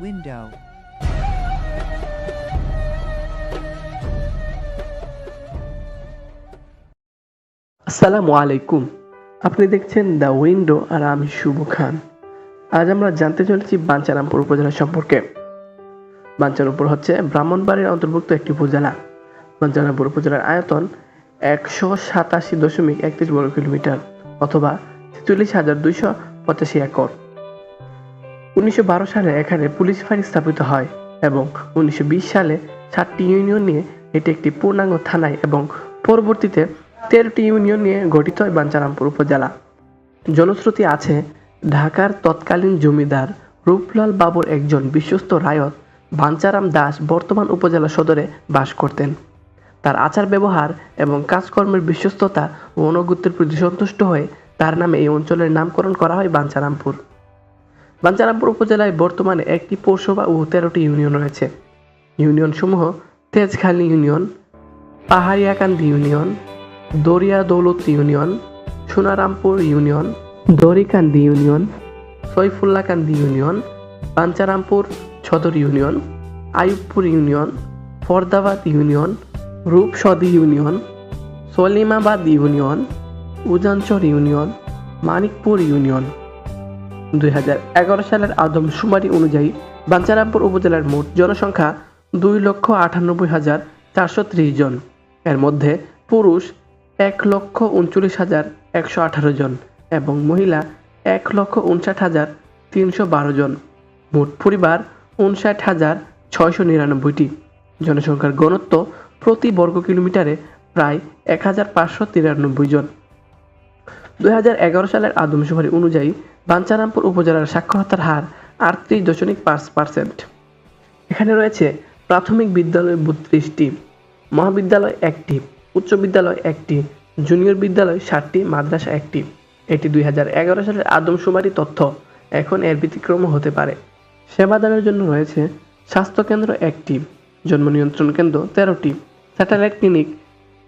window. আসসালামু আলাইকুম। আপনি দেখছেন দ্য উইন্ডো আর আমি শুভ খান। আজ আমরা জানতে চলেছি বাঞ্ছারামপুর উপজেলা সম্পর্কে। বাঞ্ছারামপুর হচ্ছে ব্রাহ্মণবাড়িয়ার অন্তর্ভুক্ত একটি উপজেলা। বাঞ্ছারামপুর উপজেলার আয়তন ১৮৭.৩১ বর্গ কিলোমিটার অথবা ৪৬,২৮৫ একর। ১৯১২ সালে এখানে পুলিশ ফাঁড়ি স্থাপিত হয় এবং ১৯২০ সালে ৭টি ইউনিয়ন নিয়ে এটি একটি পূর্ণাঙ্গ থানায় এবং পরবর্তীতে ১৩টি ইউনিয়ন নিয়ে গঠিত হয় বাঞ্ছারামপুর উপজেলা। জনশ্রুতি আছে ঢাকার তৎকালীন জমিদার রূপলাল বাবুর একজন বিশ্বস্ত রায়ত বাঞ্ছারাম দাস বর্তমান উপজেলা সদরে বাস করতেন। তার আচার ব্যবহার এবং কাজকর্মের বিশ্বস্ততা ও আনুগত্যের প্রতি সন্তুষ্ট হয়ে তার নামে এই অঞ্চলের নামকরণ করা হয় বাঞ্ছারামপুর। বাঞ্ছারামপুর উপজেলায় বর্তমানে একটি পৌরসভা ও ১৩টি ইউনিয়ন রয়েছে। ইউনিয়নসমূহ Tejkhali union, Pahariakandi union, Daria Daulat union, Sonarampur union, Darikandi union, Saifullakandi union, Bancharampur Sadar union, Ayubpur union, Fardabad union, Rupsadi union, Salimabad union, Ujanchar union, Manikpur union. ২০১১ সালের আদমশুমারি অনুযায়ী বাঞ্ছারামপুর উপজেলার মোট জনসংখ্যা ২,৯৮,৪৩০ জন। এর মধ্যে পুরুষ ১,৩৯,১১৮ জন এবং মহিলা ১,৫৯,৩১২ জন। মোট পরিবার ৫৯,৬৯৯টি। জনসংখ্যার ঘনত্ব প্রতি বর্গ কিলোমিটারে প্রায় ১,৫৯৩ জন। ২০১১ সালের আদমশুমারি অনুযায়ী বাঞ্ছারামপুর উপজেলার সাক্ষরতার হার ৩৮.৫%। এখানে রয়েছে প্রাথমিক বিদ্যালয় ৩২টি, মহাবিদ্যালয় 1টি, উচ্চ বিদ্যালয় 1টি, জুনিয়র বিদ্যালয় 7টি, মাদ্রাসা 1টি। এটি ২০১১ সালের আদমশুমারি তথ্য, এখন এর ব্যতিক্রম হতে পারে। সেবাদানের জন্য রয়েছে স্বাস্থ্যকেন্দ্র 1টি, জন্ম নিয়ন্ত্রণ কেন্দ্র 13টি, স্যাটেলাইট ক্লিনিক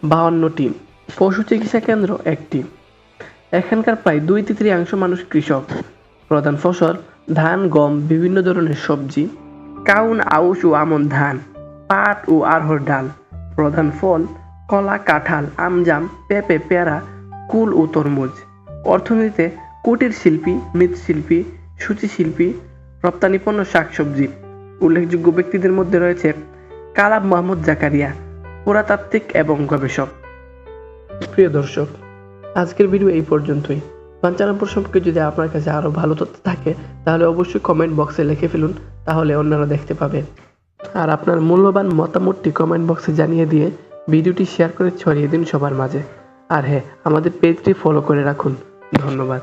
52টি, পশু চিকিৎসা কেন্দ্র 1টি। এখানকার প্রায় 2/3 মানুষ কৃষক। প্রধান ফসল ধান, গম, বিভিন্ন ধরনের সবজি, কাউন, আউশ ও আমন ধান, পাট ও আরহর ডাল। প্রধান ফল কলা, কাঁঠাল, আমজাম, পেঁপে, পেয়ারা, কুল ও তরমুজ। অর্থনীতিতে কুটির শিল্পী, মৃৎশিল্পী, সূচি শিল্পী, রপ্তানি পণ্য, শাকসবজি। উল্লেখযোগ্য ব্যক্তিদের মধ্যে রয়েছে কালাম মোহাম্মদ জাকারিয়া, পুরাতাত্ত্বিক এবং গবেষক। প্রিয় দর্শক, আজকের ভিডিও এই পর্যন্তই। বাঞ্ছারামপুর সম্পর্কে যদি আপনার কাছে আরও ভালো তথ্য থাকে তাহলে অবশ্যই কমেন্ট বক্সে লিখে ফেলুন, তাহলে অন্যরা দেখতে পাবে। আর আপনার মূল্যবান মতামতটি কমেন্ট বক্সে জানিয়ে দিয়ে ভিডিওটি শেয়ার করে ছড়িয়ে দিন সবার মাঝে। আর হ্যাঁ, আমাদের পেজটি ফলো করে রাখুন। ধন্যবাদ।